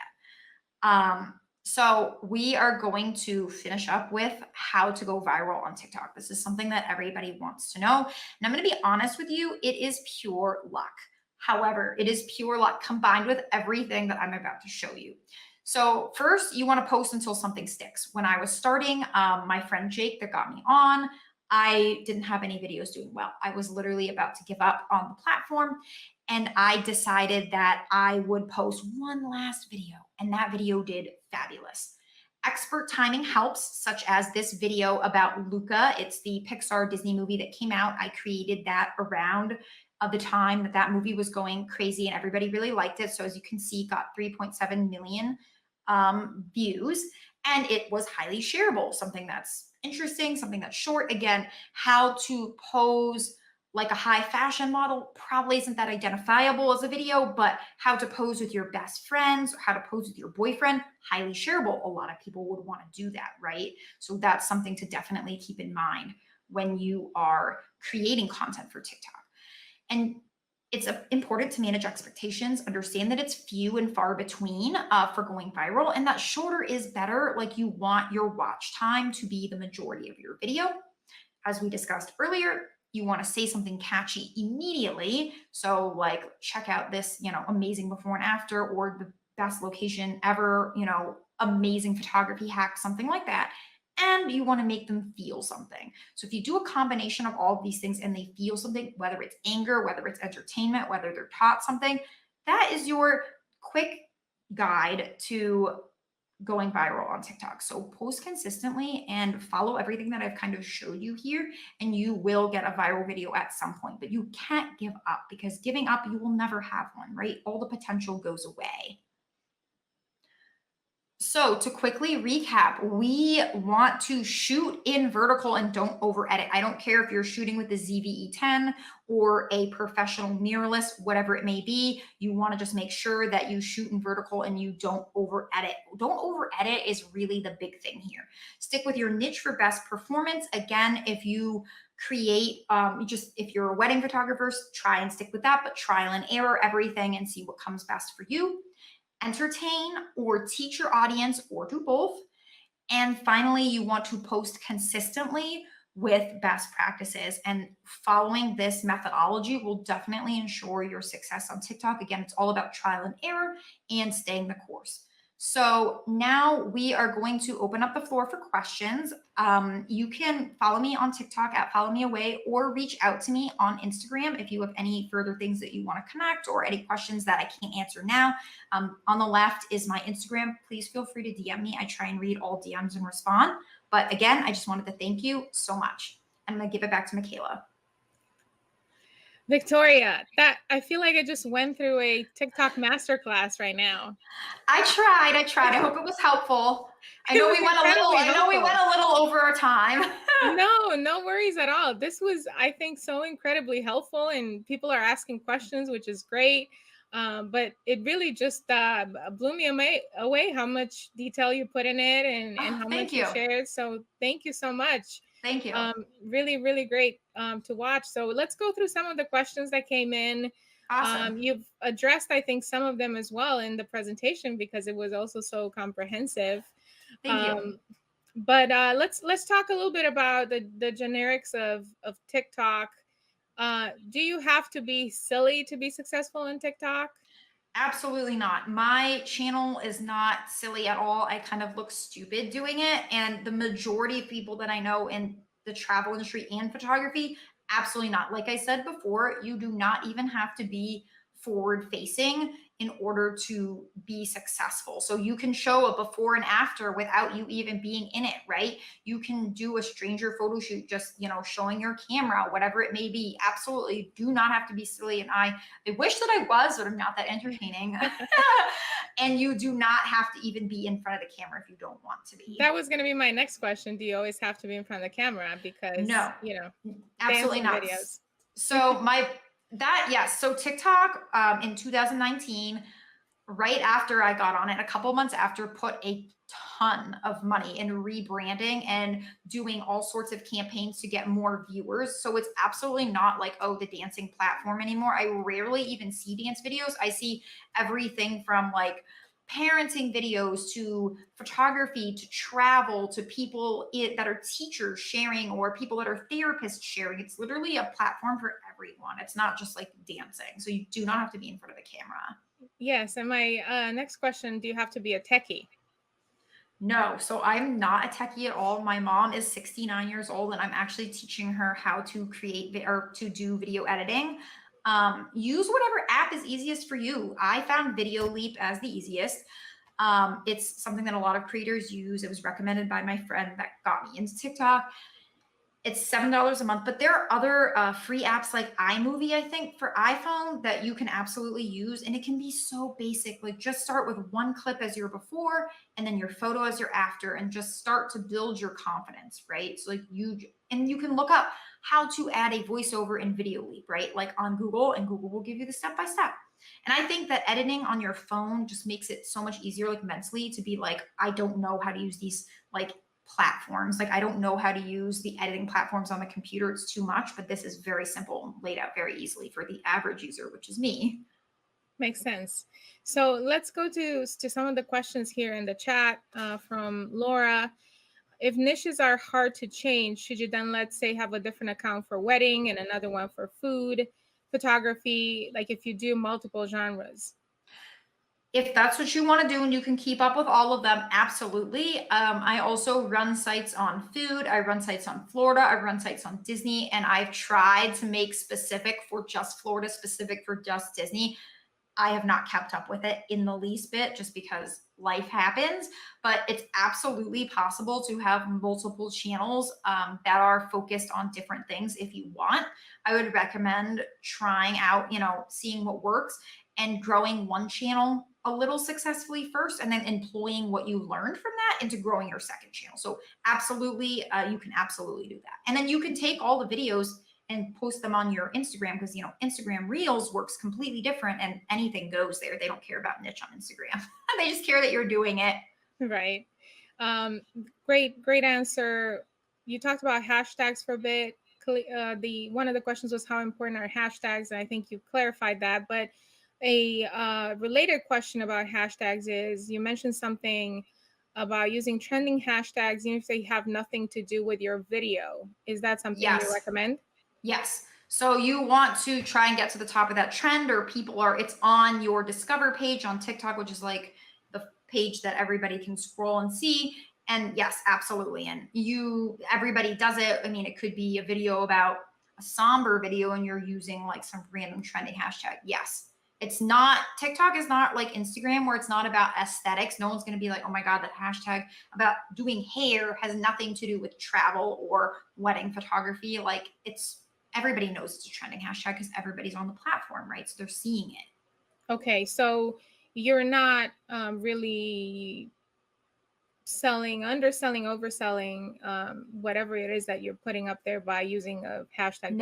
that. So we are going to finish up with how to go viral on TikTok. This is something that everybody wants to know. And I'm going to be honest with you, it is pure luck. However, it is pure luck combined with everything that I'm about to show you. So first, you want to post until something sticks. When I was starting, my friend Jake that got me on, I didn't have any videos doing well. I was literally about to give up on the platform. And I decided that I would post one last video, and that video did fabulous. Expert timing helps, such as this video about Luca. It's the Pixar Disney movie that came out. I created that around the time that that movie was going crazy and everybody really liked it. So as you can see, got 3.7 million views, and it was highly shareable, something that's interesting, something that's short. Again, how to pose like a high fashion model probably isn't that identifiable as a video, but how to pose with your best friends, or how to pose with your boyfriend, highly shareable. A lot of people would want to do that, right? So that's something to definitely keep in mind when you are creating content for TikTok. And It's important to manage expectations, understand that it's few and far between for going viral, and that shorter is better. Like, you want your watch time to be the majority of your video. As we discussed earlier, you want to say something catchy immediately. So like, check out this, amazing before and after, or the best location ever, amazing photography hack, something like that. And you want to make them feel something. So if you do a combination of all of these things and they feel something, whether it's anger, whether it's entertainment, whether they're taught something, that is your quick guide to going viral on TikTok. So post consistently and follow everything that I've kind of showed you here, and you will get a viral video at some point. But you can't give up, because giving up, you will never have one, right? All the potential goes away. So to quickly recap, we want to shoot in vertical and don't over edit. I don't care if you're shooting with the ZVE10 or a professional mirrorless, whatever it may be. You want to just make sure that you shoot in vertical and you don't over edit. Don't over edit is really the big thing here. Stick with your niche for best performance. Again, if you create, if you're a wedding photographer, try and stick with that, but trial and error everything and see what comes best for you. Entertain or teach your audience, or do both. And finally, you want to post consistently with best practices. And following this methodology will definitely ensure your success on TikTok. Again, it's all about trial and error and staying the course. So now we are going to open up the floor for questions. You can follow me on TikTok at Follow Me Away, or reach out to me on Instagram if you have any further things that you want to connect, or any questions that I can't answer now. On the left is my Instagram. Please feel free to DM me. I try and read all DMs and respond. But again, I just wanted to thank you so much. I'm going to give it back to Michaela. Victoria, that I feel like I just went through a TikTok masterclass right now. I tried. I hope it was helpful. I know we went a little over our time. No worries at all. This was, I think, so incredibly helpful, and people are asking questions, which is great. But it really just blew me away how much detail you put in it, and how much you shared. So thank you so much. Thank you. Really, really great to watch. So let's go through some of the questions that came in. Awesome. You've addressed, I think, some of them as well in the presentation, because it was also so comprehensive. Thank you. But let's talk a little bit about the generics of TikTok. Do you have to be silly to be successful in TikTok? Absolutely not. My channel is not silly at all. I kind of look stupid doing it. And the majority of people that I know in the travel industry and photography, absolutely not. Like I said before, you do not even have to be forward facing in order to be successful. So you can show a before and after without you even being in it, right? You can do a stranger photo shoot, just, showing your camera, whatever it may be. Absolutely do not have to be silly. And I wish that I was, but I'm not that entertaining. And you do not have to even be in front of the camera if you don't want to be. That was going to be my next question. Do you always have to be in front of the camera? Because no, absolutely not. Videos. So so TikTok in 2019, right after I got on it, a couple months after, put a ton of money in rebranding and doing all sorts of campaigns to get more viewers. So it's absolutely not like, oh, the dancing platform anymore. I rarely even see dance videos. I see everything from like parenting videos to photography to travel to people that are teachers sharing, or people that are therapists sharing. It's literally a platform for everyone. It's not just like dancing. So you do not have to be in front of the camera. Yes. And my next question, do you have to be a techie? No, so I'm not a techie at all. My mom is 69 years old, and I'm actually teaching her how to create or to do video editing. Use whatever app is easiest for you. I found Video Leap as the easiest. It's something that a lot of creators use. It was recommended by my friend that got me into TikTok. It's $7 a month, but there are other free apps like iMovie, I think, for iPhone that you can absolutely use. And it can be so basic. Like, just start with one clip as your before and then your photo as your after, and just start to build your confidence, right? So you can look up how to add a voiceover in Video Leap, right? Like on Google, and Google will give you the step-by-step. And I think that editing on your phone just makes it so much easier, like mentally, to be like, I don't know how to use these like platforms. Like I don't know how to use the editing platforms on the computer. It's too much, but this is very simple, laid out very easily for the average user, which is me. Makes sense. So let's go to some of the questions here in the chat from Laura. If niches are hard to change, should you then, let's say, have a different account for wedding and another one for food, photography, like if you do multiple genres? If that's what you want to do and you can keep up with all of them, absolutely. I also run sites on food. I run sites on Florida. I run sites on Disney. And I've tried to make specific for just Florida, specific for just Disney. I have not kept up with it in the least bit just because life happens, but it's absolutely possible to have multiple channels that are focused on different things if you want. I would recommend trying out, seeing what works and growing one channel a little successfully first and then employing what you learned from that into growing your second channel. So absolutely, you can absolutely do that. And then you can take all the videos and post them on your Instagram because Instagram Reels works completely different and anything goes there. They don't care about niche on Instagram. They just care that you're doing it. Right. Great answer. You talked about hashtags for a bit. The one of the questions was how important are hashtags, and I think you clarified that. But a related question about hashtags is you mentioned something about using trending hashtags even if they have nothing to do with your video. Is that something you recommend? Yes. So you want to try and get to the top of that trend, or it's on your discover page on TikTok, which is like the page that everybody can scroll and see. And yes, absolutely. And everybody does it. I mean, it could be a video about a somber video and you're using like some random trending hashtag. Yes. TikTok is not like Instagram where it's not about aesthetics. No one's going to be like, oh my God, that hashtag about doing hair has nothing to do with travel or wedding photography. Like everybody knows it's a trending hashtag because everybody's on the platform, right? So they're seeing it. Okay. So you're not really underselling, overselling, whatever it is that you're putting up there by using a hashtag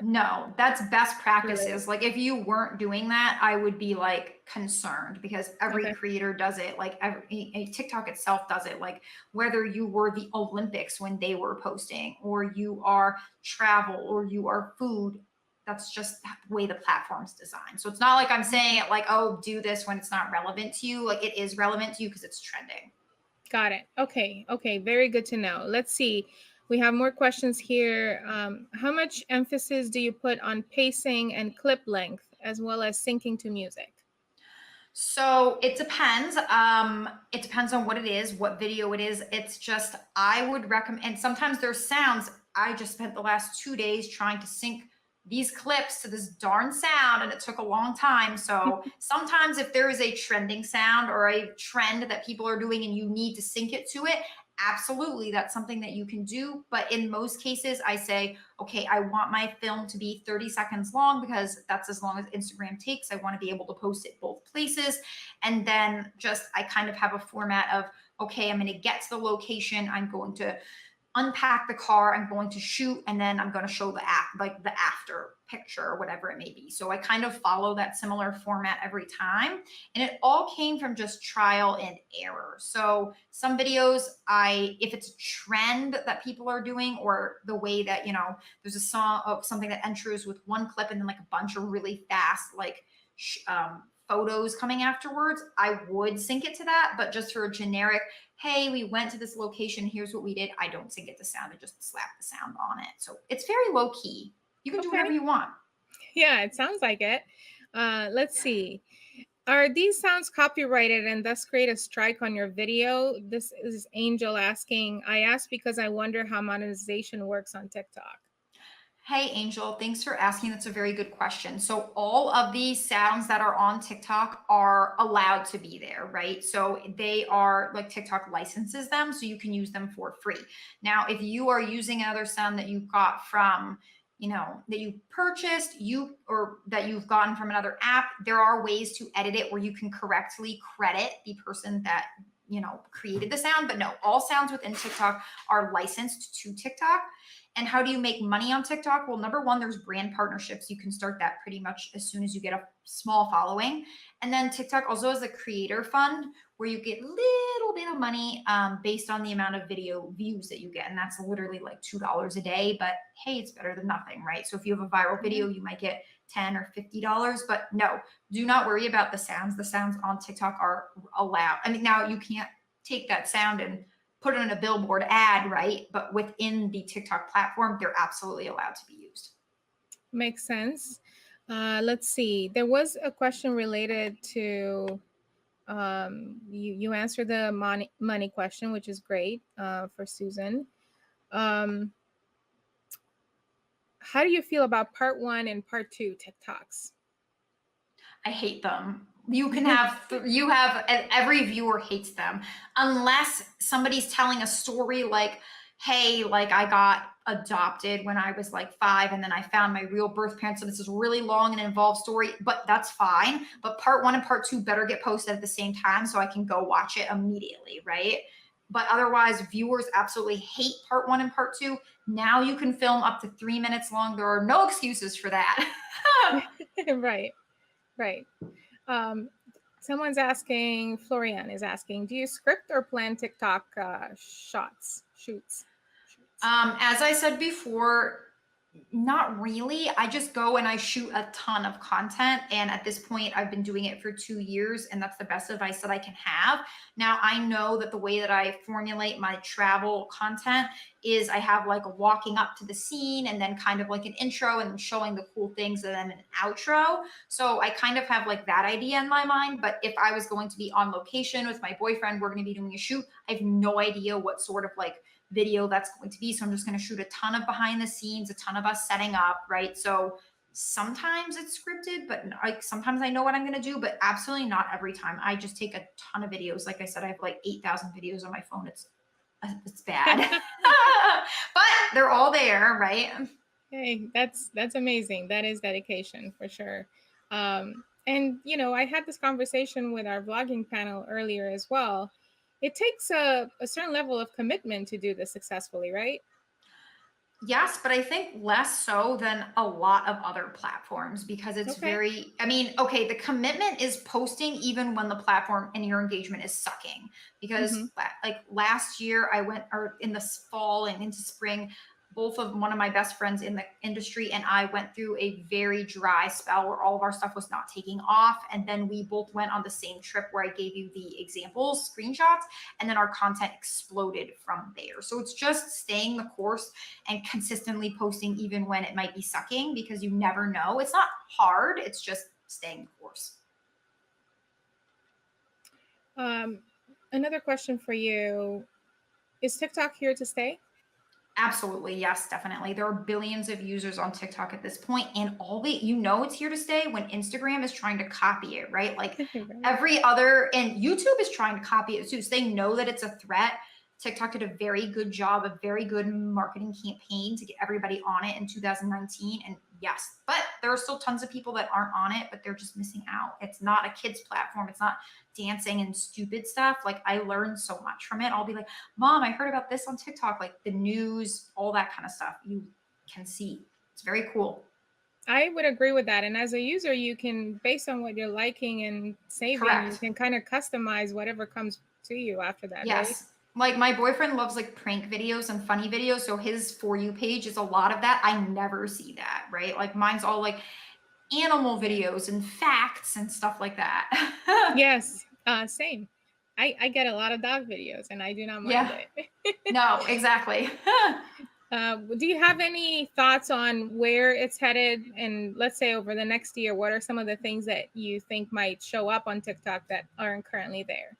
No, that's best practices. Like if you weren't doing that, I would be like concerned because every creator does it. Like TikTok itself does it. Like whether you were the Olympics when they were posting, or you are travel, or you are food, that's just the way the platform's designed. So it's not like I'm saying it like, oh, do this when it's not relevant to you. Like it is relevant to you because it's trending. Got it. Okay. Very good to know. Let's see. We have more questions here. How much emphasis do you put on pacing and clip length as well as syncing to music? So it depends. It depends on what it is, what video it is. It's just, I would recommend, and sometimes there's sounds. I just spent the last 2 days trying to sync these clips to this darn sound, and it took a long time. So sometimes if there is a trending sound or a trend that people are doing and you need to sync it to it, absolutely, that's something that you can do. But in most cases, I say, okay, I want my film to be 30 seconds long because that's as long as Instagram takes. I want to be able to post it both places. And then I kind of have a format of, okay, I'm going to get to the location. I'm going to unpack the car, I'm going to shoot, and then I'm going to show the after picture or whatever it may be. So I kind of follow that similar format every time. And it all came from just trial and error. So some videos, if it's a trend that people are doing, or the way that, there's a song of something that enters with one clip and then like a bunch of really fast, photos coming afterwards, I would sync it to that. But just for a generic, hey, we went to this location, here's what we did, I don't sync it to sound. I just slap the sound on it. So it's very low key. You can do whatever you want. Yeah, it sounds like it. Let's see. Are these sounds copyrighted and thus create a strike on your video? This is Angel asking. I ask because I wonder how monetization works on TikTok. Hey, Angel, thanks for asking. That's a very good question. So all of these sounds that are on TikTok are allowed to be there, right? So they are like TikTok licenses them, so you can use them for free. Now, if you are using another sound that you got from, that you purchased, or that you've gotten from another app, there are ways to edit it where you can correctly credit the person that created the sound. But no, all sounds within TikTok are licensed to TikTok. And how do you make money on TikTok? Well, number one, there's brand partnerships. You can start that pretty much as soon as you get a small following. And then TikTok also has a creator fund where you get little little bit of money based on the amount of video views that you get. And that's literally like $2 a day. But hey, it's better than nothing, right? So if you have a viral video, you might get $10 or $50. But no, do not worry about the sounds. The sounds on TikTok are allowed. I mean, now you can't take that sound and put it in a billboard ad, right? But within the TikTok platform, they're absolutely allowed to be used. Makes sense. Let's see. There was a question related to you answered the money question, which is great for Susan. How do you feel about part 1 and part 2 TikToks? I hate them. You can have every viewer hates them unless somebody's telling a story like, hey, like I got adopted when I was like 5 and then I found my real birth parents. So this is really long and involved story, but that's fine. But part 1 and part 2 better get posted at the same time so I can go watch it immediately, right? But otherwise, viewers absolutely hate part 1 and part 2. Now you can film up to 3 minutes long. There are no excuses for that. Right. Someone's asking, Florian is asking, do you script or plan TikTok shoots? As I said before, not really. I just go and I shoot a ton of content. And at this point, I've been doing it for 2 years, and that's the best advice that I can have. Now, I know that the way that I formulate my travel content is I have like a walking up to the scene and then kind of like an intro and showing the cool things and then an outro. So I kind of have like that idea in my mind. But if I was going to be on location with my boyfriend, we're going to be doing a shoot, I have no idea what sort of like video that's going to be. So I'm just going to shoot a ton of behind the scenes, a ton of us setting up, right? So sometimes it's scripted, but like sometimes I know what I'm going to do, but absolutely not every time. I just take a ton of videos. Like I said, I have like 8,000 videos on my phone. It's bad, but they're all there, right? Hey, that's amazing. That is dedication for sure. And you know, I had this conversation with our vlogging panel earlier as well. It takes a certain level of commitment to do this successfully, right? Yes, but I think less so than a lot of other platforms because it's very, I mean, okay, the commitment is posting even when the platform and your engagement is sucking. Because like last year, I went, or in the fall and into spring, both of one of my best friends in the industry and I went through a very dry spell where all of our stuff was not taking off. And then we both went on the same trip where I gave you the examples, screenshots, and then our content exploded from there. So it's just staying the course and consistently posting even when it might be sucking because you never know. It's not hard. It's just staying the course. Another question for you. Is TikTok here to stay? Absolutely. Yes, definitely. There are billions of users on TikTok at this point, and it's here to stay when Instagram is trying to copy it, right? Like every other, and YouTube is trying to copy it too. So they know that it's a threat. TikTok did a very good job, a very good marketing campaign to get everybody on it in 2019. And yes, but there are still tons of people that aren't on it, but they're just missing out. It's not a kids platform. It's not dancing and stupid stuff. Like I learned so much from it. I'll be like, Mom, I heard about this on TikTok, like the news, all that kind of stuff. You can see. It's very cool. I would agree with that. And as a user, you can, based on what you're liking and saving, Correct. You can kind of customize whatever comes to you after that. Yes. Right? Like my boyfriend loves like prank videos and funny videos. So his For You page is a lot of that. I never see that, right? Like mine's all like animal videos and facts and stuff like that. Yes, same. I get a lot of dog videos and I do not mind it. No, exactly. Do you have any thoughts on where it's headed? And let's say over the next year, what are some of the things that you think might show up on TikTok that aren't currently there?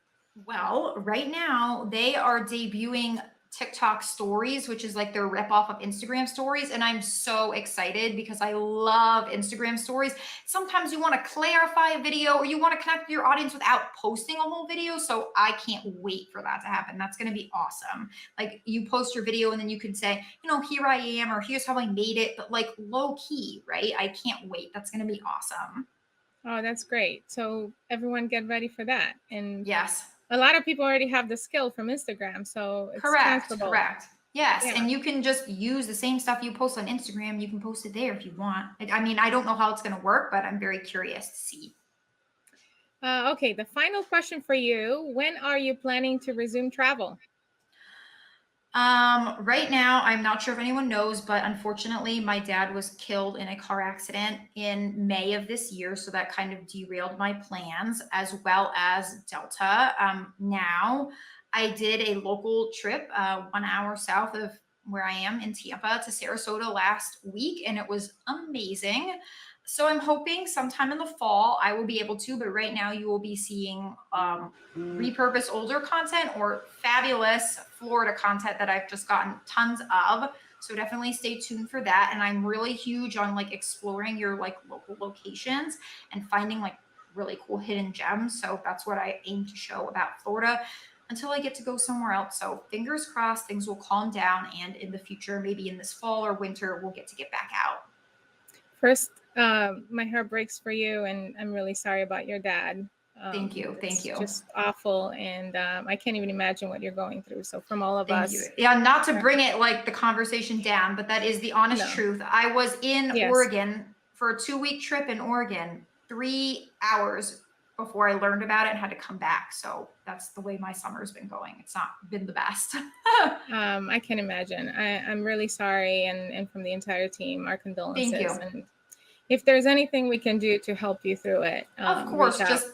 Well, right now they are debuting TikTok stories, which is like their ripoff of Instagram stories. And I'm so excited because I love Instagram stories. Sometimes you want to clarify a video or you want to connect with your audience without posting a whole video. So I can't wait for that to happen. That's going to be awesome. Like you post your video and then you can say, here I am, or here's how I made it, but like low key, right? I can't wait. That's going to be awesome. Oh, that's great. So everyone get ready for that. And yes. A lot of people already have the skill from Instagram, so it's transferable. Correct. Yes, yeah. And you can just use the same stuff you post on Instagram. You can post it there if you want. I mean, I don't know how it's going to work, but I'm very curious to see. Okay, the final question for you. When are you planning to resume travel? Right now, I'm not sure if anyone knows, but unfortunately, my dad was killed in a car accident in May of this year. So that kind of derailed my plans as well as Delta. Now, I did a local trip, 1 hour south of where I am in Tampa to Sarasota last week, and it was amazing. So I'm hoping sometime in the fall I will be able to, but right now you will be seeing repurposed older content or fabulous Florida content that I've just gotten tons of. So definitely stay tuned for that. And I'm really huge on like exploring your like local locations and finding like really cool hidden gems. So that's what I aim to show about Florida until I get to go somewhere else. So fingers crossed things will calm down, and in the future, maybe in this fall or winter, we'll get back out. First, my heart breaks for you, and I'm really sorry about your dad. Thank you. Thank It's you. just awful, and I can't even imagine what you're going through. So, from all of Thank you. us, Yeah, not to bring it like the conversation down, but that is the honest no, truth. I was in yes, Oregon for a 2 week trip in Oregon, 3 hours before I learned about it and had to come back. So that's the way my summer's been going. It's not been the best. I can imagine. I'm really sorry, and from the entire team, our Thank condolences. you. And if there's anything we can do to help you through it, Of reach course, out. just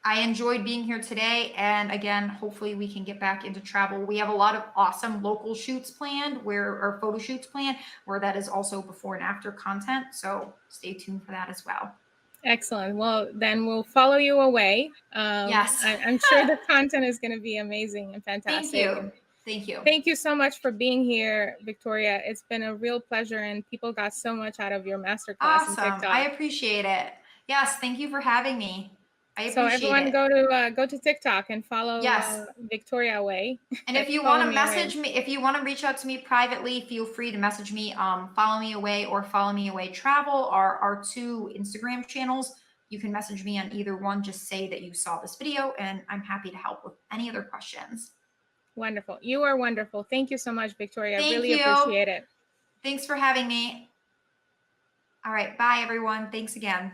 I enjoyed being here today. And again, hopefully we can get back into travel. We have a lot of awesome local shoots planned or photo shoots planned where that is also before and after content. So stay tuned for that as well. Excellent. Well, then we'll follow you away. Yes. I'm sure the content is going to be amazing and Thank fantastic. you. And Thank you. thank you so much for being here, Victoria. It's been a real pleasure, and people got so much out of your masterclass in Awesome. I TikTok. appreciate it. Yes. Thank you for having me. I So appreciate everyone, it. go to TikTok and follow Yes. Victoria Away. And if you want Follow to me away. message me, if you want to reach out to me privately, feel free to message me. Follow me away or follow me away travel are our two Instagram channels. You can message me on either one. Just say that you saw this video, and I'm happy to help with any other questions. Wonderful. You are wonderful. Thank you so much, Victoria. I Thank really you. appreciate it. Thanks for having me. All right. Bye, everyone. Thanks again.